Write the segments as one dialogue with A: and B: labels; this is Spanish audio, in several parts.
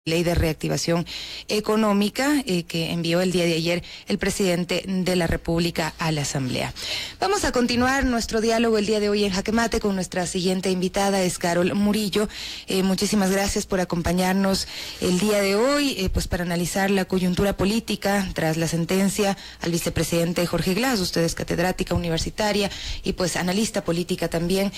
A: Ley de Reactivación Económica que envió el día de ayer el presidente de la República a la Asamblea. Vamos a continuar nuestro diálogo el día de hoy en Jaque Mate con nuestra siguiente invitada, es Carol Murillo. Muchísimas gracias por acompañarnos el día de hoy, pues para analizar la coyuntura política tras la sentencia al vicepresidente Jorge Glass. Usted es catedrática universitaria y pues analista política también.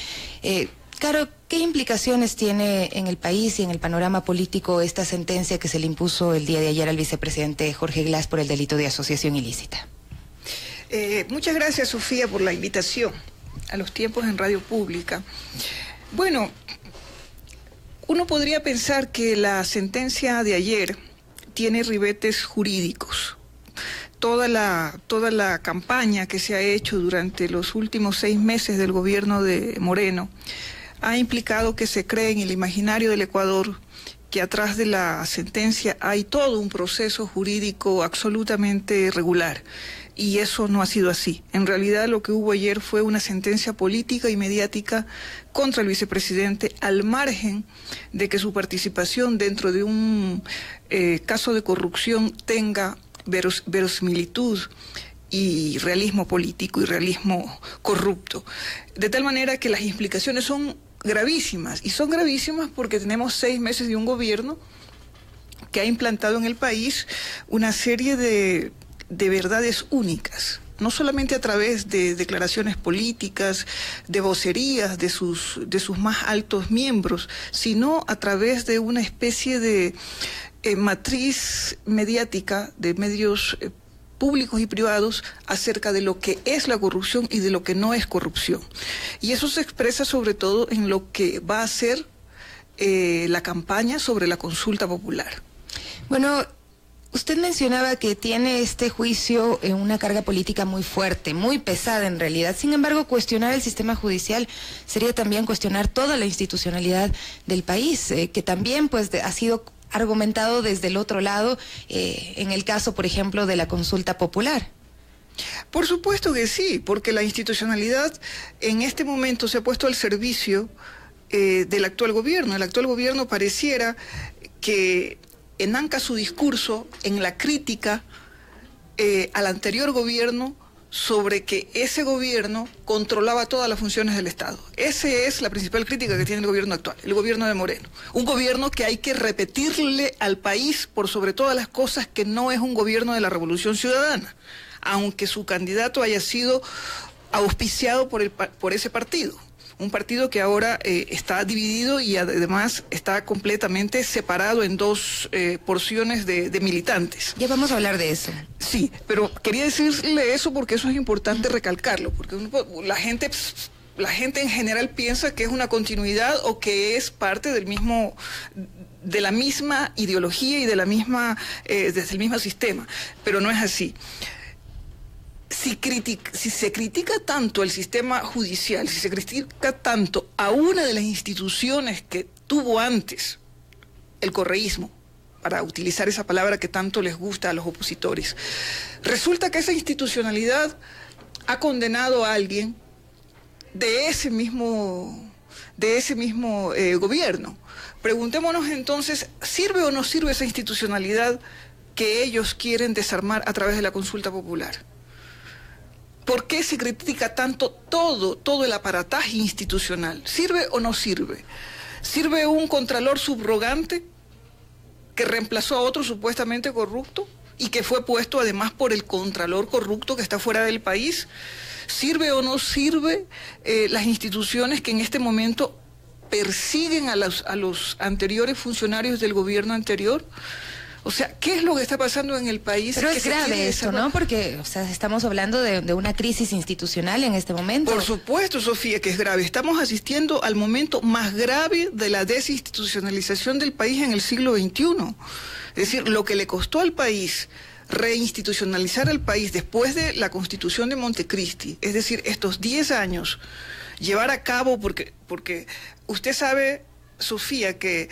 A: Caro, ¿qué implicaciones tiene en el país y en el panorama político esta sentencia que se le impuso el día de ayer al vicepresidente Jorge Glass por el delito de asociación ilícita?
B: Muchas gracias, Sofía, por la invitación a los tiempos en Radio Pública. Bueno, uno podría pensar que la sentencia de ayer tiene ribetes jurídicos. Toda la campaña que se ha hecho durante los últimos 6 meses del gobierno de Moreno ha implicado que se cree en el imaginario del Ecuador que atrás de la sentencia hay todo un proceso jurídico absolutamente regular. Y eso no ha sido así. En realidad lo que hubo ayer fue una sentencia política y mediática contra el vicepresidente al margen de que su participación dentro de un caso de corrupción tenga verosimilitud y realismo político y realismo corrupto. De tal manera que las implicaciones son gravísimas, y son gravísimas porque tenemos 6 meses de un gobierno que ha implantado en el país una serie de verdades únicas, no solamente a través de declaraciones políticas, de vocerías de sus más altos miembros, sino a través de una especie de matriz mediática de medios públicos y privados acerca de lo que es la corrupción y de lo que no es corrupción. Y eso se expresa sobre todo en lo que va a ser la campaña sobre la consulta popular.
A: Bueno, usted mencionaba que tiene este juicio una carga política muy fuerte, muy pesada en realidad. Sin embargo, cuestionar el sistema judicial sería también cuestionar toda la institucionalidad del país, que también pues ha sido argumentado desde el otro lado, en el caso, por ejemplo, de la consulta popular.
B: Por supuesto que sí, porque la institucionalidad en este momento se ha puesto al servicio del actual gobierno. El actual gobierno pareciera que enanca su discurso en la crítica al anterior gobierno sobre que ese gobierno controlaba todas las funciones del Estado. Esa es la principal crítica que tiene el gobierno actual, el gobierno de Moreno. Un gobierno que hay que repetirle al país por sobre todas las cosas que no es un gobierno de la Revolución Ciudadana, aunque su candidato haya sido auspiciado por ese partido. Un partido que ahora está dividido y además está completamente separado en 2 porciones de militantes.
A: Ya vamos a hablar de eso.
B: Sí, pero quería decirle eso porque eso es importante recalcarlo, porque la gente en general piensa que es una continuidad o que es parte de la misma ideología y desde el mismo sistema, pero no es así. Si se critica tanto el sistema judicial, si se critica tanto a una de las instituciones que tuvo antes el correísmo, para utilizar esa palabra que tanto les gusta a los opositores, resulta que esa institucionalidad ha condenado a alguien de ese mismo gobierno. Preguntémonos entonces, ¿sirve o no sirve esa institucionalidad que ellos quieren desarmar a través de la consulta popular? ¿Por qué se critica tanto todo el aparataje institucional? ¿Sirve o no sirve? ¿Sirve un contralor subrogante que reemplazó a otro supuestamente corrupto y que fue puesto además por el contralor corrupto que está fuera del país? ¿Sirve o no sirve las instituciones que en este momento persiguen a los anteriores funcionarios del gobierno anterior? O sea, ¿qué es lo que está pasando en el país?
A: Pero es grave esto, ¿no? Porque, o sea, estamos hablando de una crisis institucional en este momento.
B: Por supuesto, Sofía, que es grave. Estamos asistiendo al momento más grave de la desinstitucionalización del país en el siglo XXI. Es decir, lo que le costó al país reinstitucionalizar al país después de la Constitución de Montecristi, es decir, estos 10 años, llevar a cabo, porque usted sabe, Sofía, que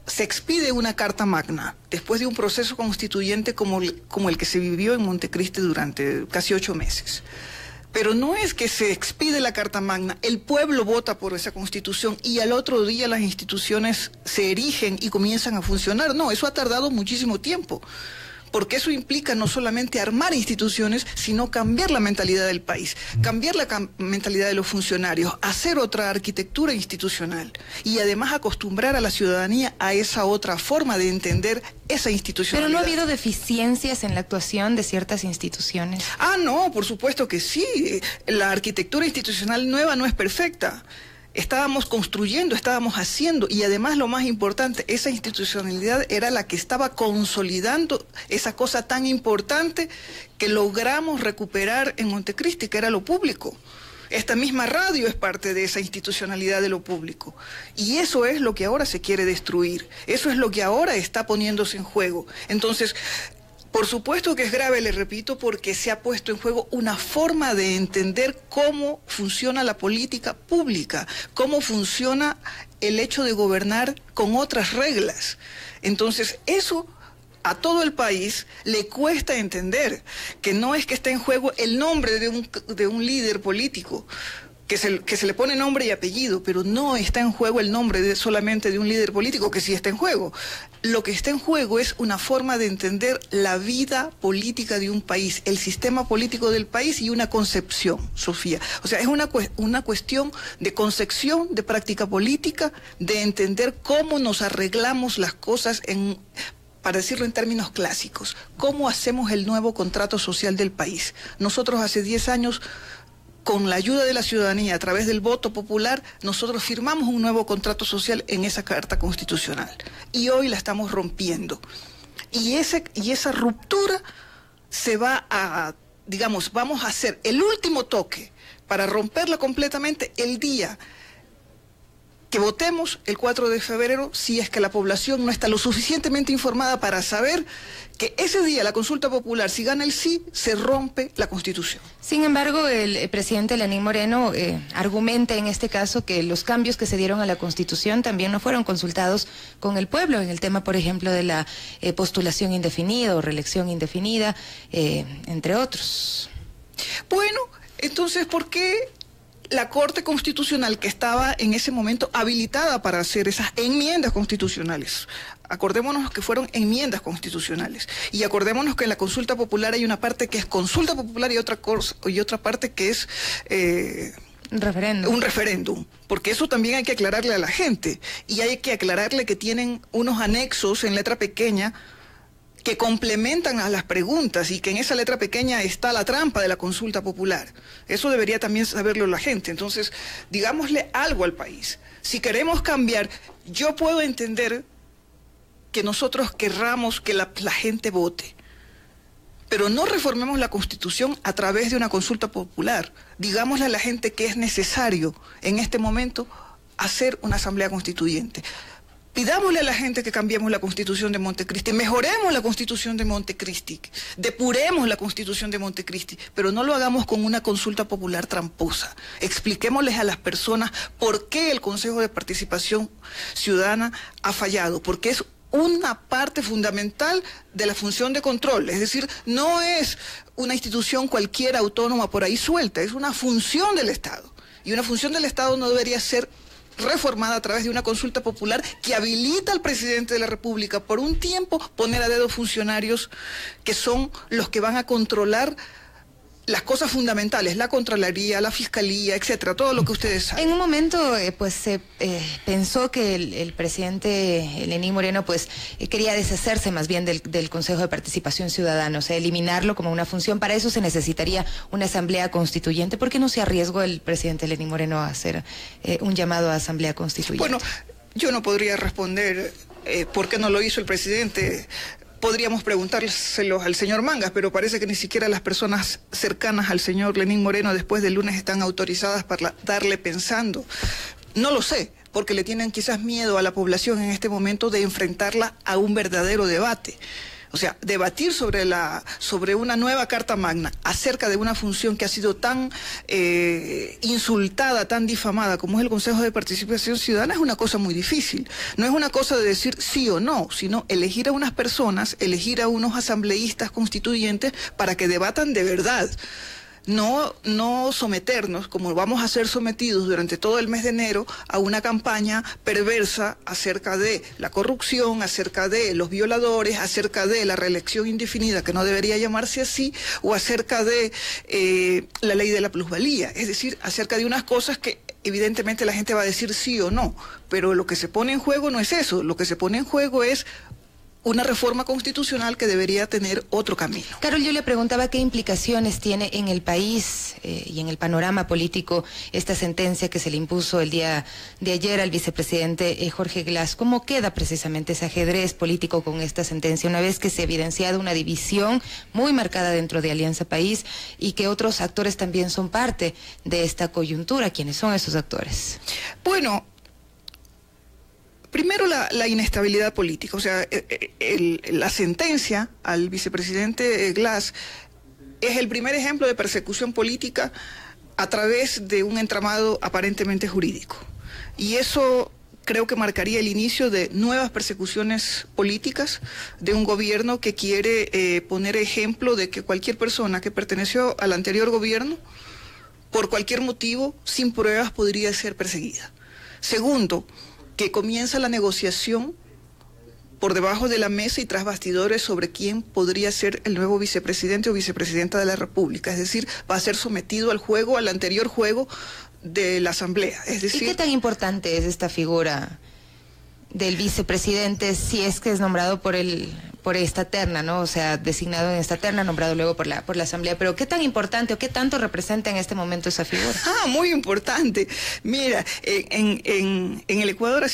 B: se expide una carta magna después de un proceso constituyente como el que se vivió en Montecristi durante casi 8 meses. Pero no es que se expide la Carta Magna, el pueblo vota por esa Constitución y al otro día las instituciones se erigen y comienzan a funcionar. No, eso ha tardado muchísimo tiempo, porque eso implica no solamente armar instituciones, sino cambiar la mentalidad del país, cambiar la mentalidad de los funcionarios, hacer otra arquitectura institucional y además acostumbrar a la ciudadanía a esa otra forma de entender esa institucionalidad.
A: ¿Pero no ha habido deficiencias en la actuación de ciertas instituciones?
B: Ah, no, por supuesto que sí. La arquitectura institucional nueva no es perfecta. Estábamos construyendo, estábamos haciendo, y además lo más importante, esa institucionalidad era la que estaba consolidando esa cosa tan importante que logramos recuperar en Montecristi, que era lo público. Esta misma radio es parte de esa institucionalidad de lo público. Y eso es lo que ahora se quiere destruir. Eso es lo que ahora está poniéndose en juego. Entonces, por supuesto que es grave, le repito, porque se ha puesto en juego una forma de entender cómo funciona la política pública, cómo funciona el hecho de gobernar con otras reglas. Entonces, eso a todo el país le cuesta entender que no es que esté en juego el nombre de un líder político, que se le pone nombre y apellido, pero no está en juego el nombre solamente de un líder político, que sí está en juego. Lo que está en juego es una forma de entender la vida política de un país, el sistema político del país y una concepción, Sofía. O sea, es una cuestión de concepción, de práctica política, de entender cómo nos arreglamos las cosas para decirlo en términos clásicos, cómo hacemos el nuevo contrato social del país. Nosotros hace 10 años... con la ayuda de la ciudadanía, a través del voto popular, nosotros firmamos un nuevo contrato social en esa Carta Constitucional. Y hoy la estamos rompiendo. Y esa ruptura se va a, digamos, vamos a hacer el último toque para romperla completamente el día que votemos el 4 de febrero, si es que la población no está lo suficientemente informada para saber que ese día la consulta popular, si gana el sí, se rompe la Constitución.
A: Sin embargo, el presidente Lenín Moreno argumenta en este caso que los cambios que se dieron a la Constitución también no fueron consultados con el pueblo, en el tema, por ejemplo, de la postulación indefinida o reelección indefinida, entre otros.
B: Bueno, entonces, ¿por qué la Corte Constitucional, que estaba en ese momento habilitada para hacer esas enmiendas constitucionales? Acordémonos que fueron enmiendas constitucionales, y acordémonos que en la consulta popular hay una parte que es consulta popular y otra parte que es un referéndum, porque eso también hay que aclararle a la gente, y hay que aclararle que tienen unos anexos en letra pequeña que complementan a las preguntas, y que en esa letra pequeña está la trampa de la consulta popular. Eso debería también saberlo la gente. Entonces, digámosle algo al país. Si queremos cambiar, yo puedo entender que nosotros querramos que la gente vote, pero no reformemos la Constitución a través de una consulta popular. Digámosle a la gente que es necesario en este momento hacer una asamblea constituyente. Pidámosle a la gente que cambiemos la Constitución de Montecristi, mejoremos la Constitución de Montecristi, depuremos la Constitución de Montecristi, pero no lo hagamos con una consulta popular tramposa. Expliquémosles a las personas por qué el Consejo de Participación Ciudadana ha fallado, porque es una parte fundamental de la función de control. Es decir, no es una institución cualquiera autónoma por ahí suelta, es una función del Estado. Y una función del Estado no debería ser reformada a través de una consulta popular que habilita al presidente de la República por un tiempo poner a dedo funcionarios que son los que van a controlar las cosas fundamentales, la Contraloría, la Fiscalía, etcétera, todo lo que ustedes saben.
A: En un momento, se pensó que el presidente Lenín Moreno, quería deshacerse más bien del Consejo de Participación Ciudadana, o sea, eliminarlo como una función. Para eso se necesitaría una asamblea constituyente. ¿Por qué no se arriesgó el presidente Lenín Moreno a hacer un llamado a asamblea constituyente?
B: Bueno, yo no podría responder por qué no lo hizo el presidente. Podríamos preguntárselo al señor Mangas, pero parece que ni siquiera las personas cercanas al señor Lenín Moreno después del lunes están autorizadas para darle pensando. No lo sé, porque le tienen quizás miedo a la población en este momento de enfrentarla a un verdadero debate. O sea, debatir sobre una nueva Carta Magna acerca de una función que ha sido tan insultada, tan difamada como es el Consejo de Participación Ciudadana es una cosa muy difícil. No es una cosa de decir sí o no, sino elegir a unas personas, elegir a unos asambleístas constituyentes para que debatan de verdad. no someternos, como vamos a ser sometidos durante todo el mes de enero, a una campaña perversa acerca de la corrupción, acerca de los violadores, acerca de la reelección indefinida, que no debería llamarse así, o acerca de la ley de la plusvalía, es decir, acerca de unas cosas que evidentemente la gente va a decir sí o no, pero lo que se pone en juego no es eso, lo que se pone en juego es una reforma constitucional que debería tener otro camino.
A: Carol, yo le preguntaba qué implicaciones tiene en el país y en el panorama político esta sentencia que se le impuso el día de ayer al vicepresidente Jorge Glass. ¿Cómo queda precisamente ese ajedrez político con esta sentencia, una vez que se ha evidenciado una división muy marcada dentro de Alianza País y que otros actores también son parte de esta coyuntura? ¿Quiénes son esos actores?
B: Bueno, primero la inestabilidad política, o sea, la sentencia al vicepresidente Glass es el primer ejemplo de persecución política a través de un entramado aparentemente jurídico. Y eso creo que marcaría el inicio de nuevas persecuciones políticas de un gobierno que quiere poner ejemplo de que cualquier persona que perteneció al anterior gobierno, por cualquier motivo, sin pruebas, podría ser perseguida. Segundo, que comienza la negociación por debajo de la mesa y tras bastidores sobre quién podría ser el nuevo vicepresidente o vicepresidenta de la República. Es decir, va a ser sometido al juego, al anterior juego de la Asamblea. Es decir,
A: ¿y qué tan importante es esta figura del vicepresidente si es que es nombrado por esta terna, ¿no? O sea, designado en esta terna, nombrado luego por la Asamblea. Pero ¿qué tan importante o qué tanto representa en este momento esa figura?
B: Muy importante. Mira, en el Ecuador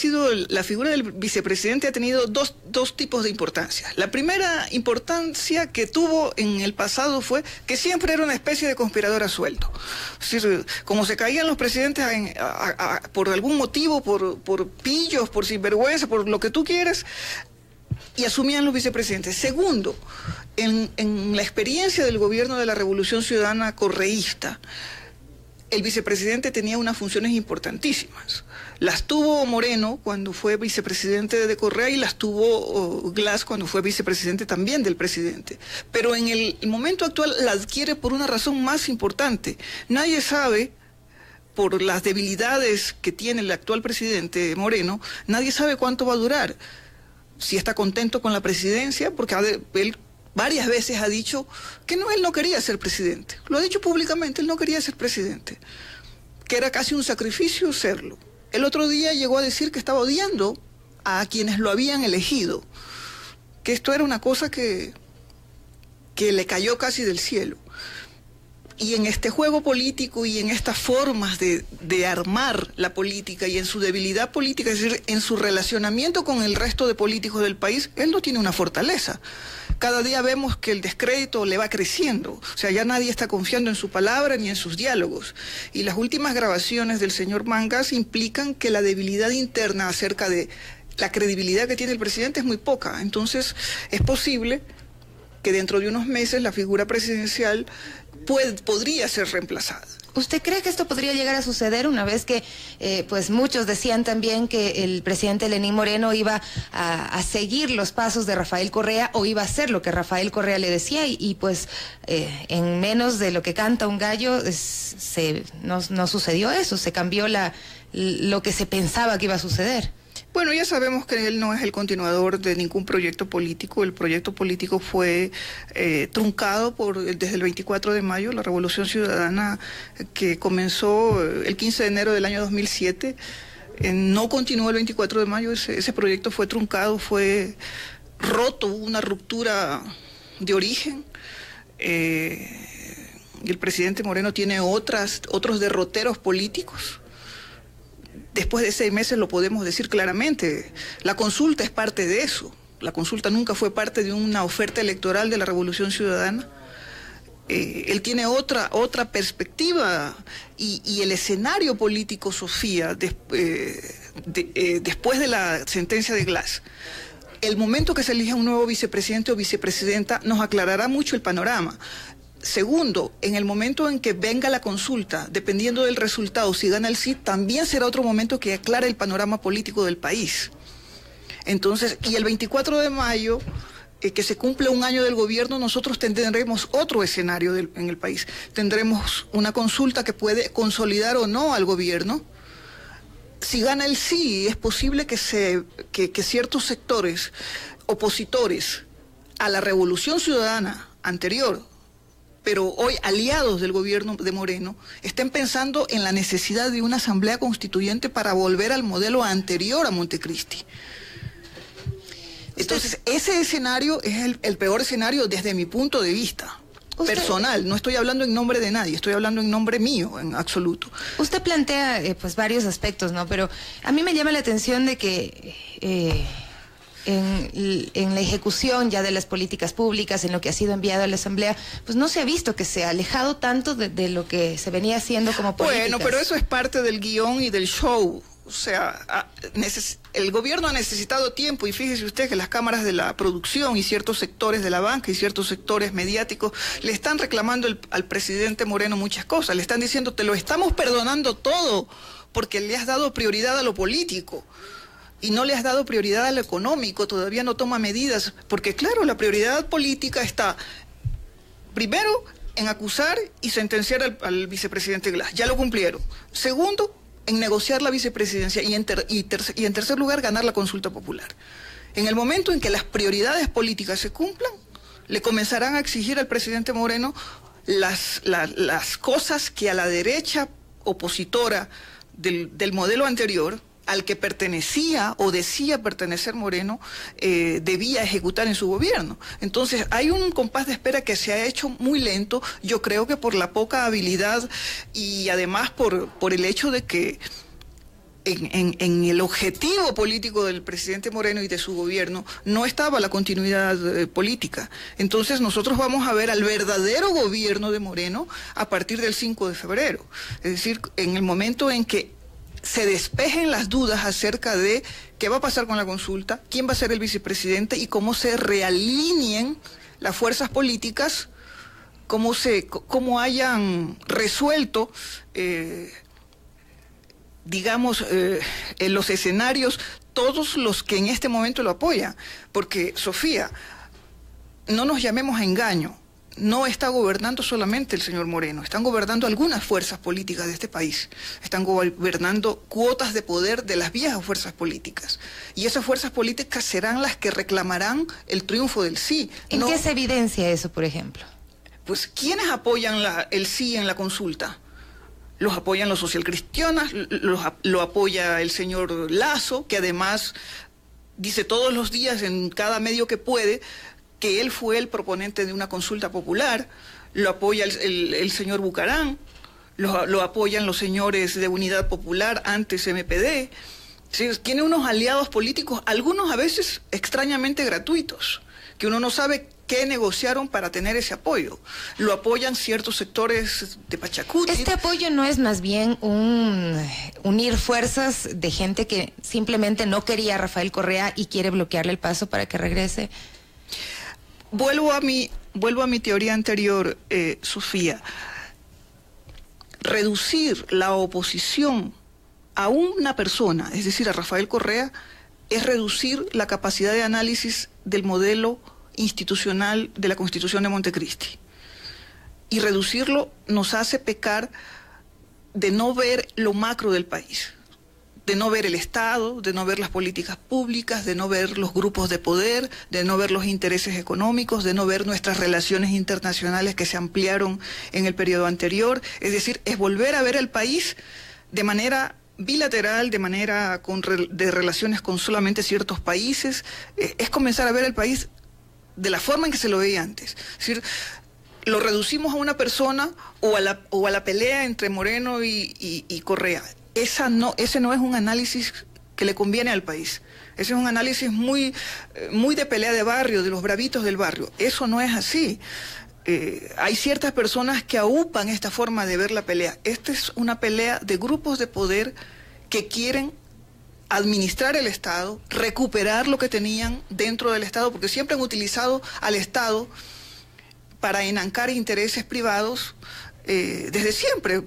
B: la figura del vicepresidente ha tenido dos tipos de importancia. La primera importancia que tuvo en el pasado fue que siempre era una especie de conspirador a sueldo. Es decir, como se caían los presidentes por algún motivo, por pillos, por sinvergüenza, por lo que tú quieras, y asumían los vicepresidentes. Segundo, en la experiencia del gobierno de la Revolución Ciudadana correísta, el vicepresidente tenía unas funciones importantísimas. Las tuvo Moreno cuando fue vicepresidente de Correa y las tuvo Glass cuando fue vicepresidente también del presidente. Pero en el momento actual la adquiere por una razón más importante. Nadie sabe, por las debilidades que tiene el actual presidente Moreno, nadie sabe cuánto va a durar. Si está contento con la presidencia, porque él varias veces ha dicho que él no quería ser presidente. Lo ha dicho públicamente, él no quería ser presidente, que era casi un sacrificio serlo. El otro día llegó a decir que estaba odiando a quienes lo habían elegido, que esto era una cosa que le cayó casi del cielo. Y en este juego político y en estas formas de armar la política y en su debilidad política, es decir, en su relacionamiento con el resto de políticos del país, él no tiene una fortaleza. Cada día vemos que el descrédito le va creciendo, o sea, ya nadie está confiando en su palabra ni en sus diálogos. Y las últimas grabaciones del señor Mangas implican que la debilidad interna acerca de la credibilidad que tiene el presidente es muy poca. Entonces, es posible que dentro de unos meses la figura presidencial podría ser reemplazada.
A: ¿Usted cree que esto podría llegar a suceder una vez que pues muchos decían también que el presidente Lenín Moreno iba a seguir los pasos de Rafael Correa o iba a hacer lo que Rafael Correa le decía y pues en menos de lo que canta un gallo no sucedió eso, se cambió lo que se pensaba que iba a suceder?
B: Bueno, ya sabemos que él no es el continuador de ningún proyecto político. El proyecto político fue truncado desde el 24 de mayo, la Revolución Ciudadana que comenzó el 15 de enero del año 2007. No continuó el 24 de mayo, ese proyecto fue truncado, fue roto, hubo una ruptura de origen. Y el presidente Moreno tiene otros derroteros políticos. Después de 6 meses lo podemos decir claramente. La consulta es parte de eso. La consulta nunca fue parte de una oferta electoral de la Revolución Ciudadana. Él tiene otra perspectiva y el escenario político, Sofía, después de la sentencia de Glass, el momento que se elija un nuevo vicepresidente o vicepresidenta nos aclarará mucho el panorama. Segundo, en el momento en que venga la consulta, dependiendo del resultado, si gana el sí, también será otro momento que aclare el panorama político del país. Entonces, y el 24 de mayo que se cumple un año del gobierno, nosotros tendremos otro escenario en el país. Tendremos una consulta que puede consolidar o no al gobierno. Si gana el sí, es posible que ciertos sectores opositores a la revolución ciudadana anterior, pero hoy aliados del gobierno de Moreno, estén pensando en la necesidad de una asamblea constituyente para volver al modelo anterior a Montecristi. Entonces, ese escenario es el peor escenario desde mi punto de vista personal. No estoy hablando en nombre de nadie, estoy hablando en nombre mío, en absoluto.
A: Usted plantea pues varios aspectos, ¿no? Pero a mí me llama la atención de que en la ejecución ya de las políticas públicas, en lo que ha sido enviado a la Asamblea, pues no se ha visto que se ha alejado tanto de lo que se venía haciendo como políticas.
B: Bueno, pero eso es parte del guión y del show. O sea, el gobierno ha necesitado tiempo, y fíjese usted que las cámaras de la producción y ciertos sectores de la banca y ciertos sectores mediáticos le están reclamando al presidente Moreno muchas cosas. Le están diciendo, te lo estamos perdonando todo porque le has dado prioridad a lo político y no le has dado prioridad a lo económico, todavía no toma medidas, porque claro, la prioridad política está primero en acusar y sentenciar al vicepresidente Glass, ya lo cumplieron. Segundo, en negociar la vicepresidencia y en tercer lugar, ganar la consulta popular. En el momento en que las prioridades políticas se cumplan, le comenzarán a exigir al presidente Moreno las cosas que a la derecha opositora del modelo anterior, al que pertenecía o decía pertenecer Moreno, debía ejecutar en su gobierno. Entonces hay un compás de espera que se ha hecho muy lento, yo creo que por la poca habilidad y además por el hecho de que en el objetivo político del presidente Moreno y de su gobierno no estaba la continuidad política. Entonces nosotros vamos a ver al verdadero gobierno de Moreno a partir del 5 de febrero. Es decir, en el momento en que se despejen las dudas acerca de qué va a pasar con la consulta, quién va a ser el vicepresidente y cómo se realineen las fuerzas políticas, cómo hayan resuelto, digamos, en los escenarios todos los que en este momento lo apoyan. Porque, Sofía, no nos llamemos a engaño. No está gobernando solamente el señor Moreno, están gobernando algunas fuerzas políticas de este país, están gobernando cuotas de poder de las viejas fuerzas políticas, y esas fuerzas políticas serán las que reclamarán el triunfo del sí.
A: ¿En qué se evidencia eso, por ejemplo?
B: Pues, ¿quiénes apoyan el sí en la consulta? Los apoyan los socialcristianos, lo apoya el señor Lasso, que además dice todos los días en cada medio que puede que él fue el proponente de una consulta popular, lo apoya el señor Bucarán, lo apoyan los señores de Unidad Popular, antes MPD. ¿Sí? Tiene unos aliados políticos, algunos a veces extrañamente gratuitos, que uno no sabe qué negociaron para tener ese apoyo. Lo apoyan ciertos sectores de Pachacuti.
A: ¿Este apoyo no es más bien unir fuerzas de gente que simplemente no quería a Rafael Correa y quiere bloquearle el paso para que regrese?
B: Vuelvo a mi teoría anterior, Sofía. Reducir la oposición a una persona, es decir, a Rafael Correa, es reducir la capacidad de análisis del modelo institucional de la Constitución de Montecristi. Y reducirlo nos hace pecar de no ver lo macro del país, de no ver el Estado, de no ver las políticas públicas, de no ver los grupos de poder, de no ver los intereses económicos, de no ver nuestras relaciones internacionales que se ampliaron en el periodo anterior. Es decir, es volver a ver el país de manera bilateral, de manera de relaciones con solamente ciertos países. Es comenzar a ver el país de la forma en que se lo veía antes. Es decir, lo reducimos a una persona o a la pelea entre Moreno y Correa. Ese no es un análisis que le conviene al país. Ese es un análisis muy de pelea de barrio, de los bravitos del barrio. Eso no es así. Hay ciertas personas que aupan esta forma de ver la pelea. Esta es una pelea de grupos de poder que quieren administrar el Estado, recuperar lo que tenían dentro del Estado, porque siempre han utilizado al Estado para enancar intereses privados. Desde siempre.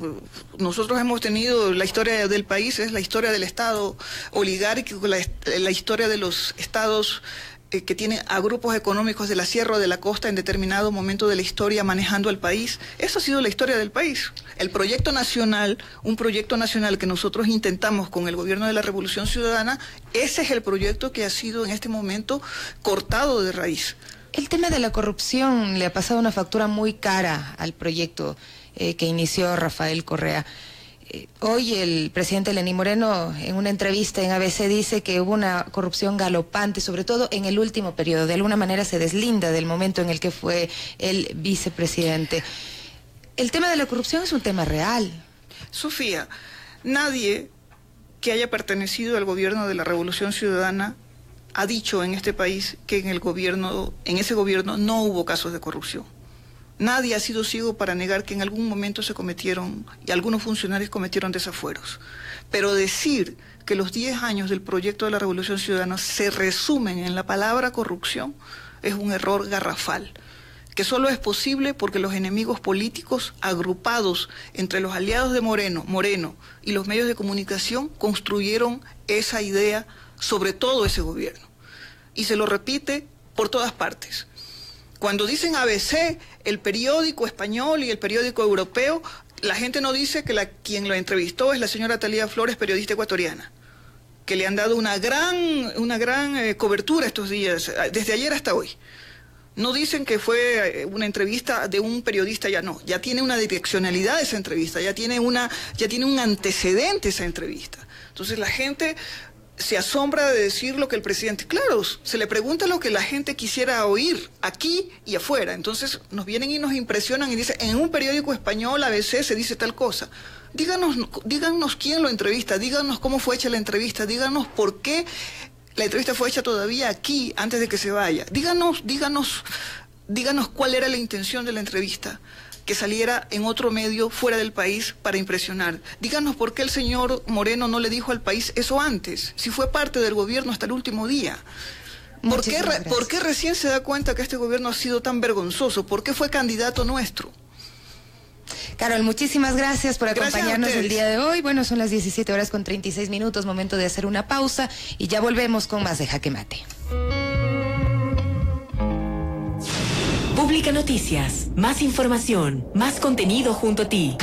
B: Nosotros hemos tenido la historia del país, es la historia del Estado oligárquico, la historia de los estados que tiene a grupos económicos de la sierra o de la costa en determinado momento de la historia manejando el país. Eso ha sido la historia del país. El proyecto nacional, un proyecto nacional que nosotros intentamos con el gobierno de la Revolución Ciudadana, ese es el proyecto que ha sido en este momento cortado de raíz.
A: El tema de la corrupción le ha pasado una factura muy cara al proyecto que inició Rafael Correa. Hoy el presidente Lenín Moreno en una entrevista en ABC dice que hubo una corrupción galopante, sobre todo en el último periodo. De alguna manera se deslinda del momento en el que fue el vicepresidente. El tema de la corrupción es un tema real.
B: Sofía, nadie que haya pertenecido al gobierno de la Revolución Ciudadana ha dicho en este país que en ese gobierno no hubo casos de corrupción. Nadie ha sido ciego para negar que en algún momento se cometieron, y algunos funcionarios cometieron desafueros. Pero decir que los 10 años del proyecto de la Revolución Ciudadana se resumen en la palabra corrupción es un error garrafal, que solo es posible porque los enemigos políticos agrupados entre los aliados de Moreno y los medios de comunicación construyeron esa idea sobre todo ese gobierno. Y se lo repite por todas partes. Cuando dicen ABC, el periódico español y el periódico europeo, la gente no dice que quien lo entrevistó es la señora Talía Flores, periodista ecuatoriana, que le han dado una gran cobertura estos días, desde ayer hasta hoy. No dicen que fue una entrevista de un periodista, ya tiene una direccionalidad esa entrevista, ya tiene un antecedente esa entrevista. Entonces la gente se asombra de decir lo que el presidente... Claro, se le pregunta lo que la gente quisiera oír aquí y afuera. Entonces nos vienen y nos impresionan y dicen, en un periódico español, ABC, se dice tal cosa. Díganos quién lo entrevista, díganos cómo fue hecha la entrevista, díganos por qué la entrevista fue hecha todavía aquí, antes de que se vaya. Díganos cuál era la intención de la entrevista, que saliera en otro medio fuera del país para impresionar. Díganos por qué el señor Moreno no le dijo al país eso antes, si fue parte del gobierno hasta el último día. ¿Por qué recién se da cuenta que este gobierno ha sido tan vergonzoso? ¿Por qué fue candidato nuestro?
A: Carol, muchísimas gracias por acompañarnos el día de hoy. Bueno, son las 17:36, momento de hacer una pausa y ya volvemos con más de Jaque Mate.
C: Pública Noticias, más información, más contenido junto a ti.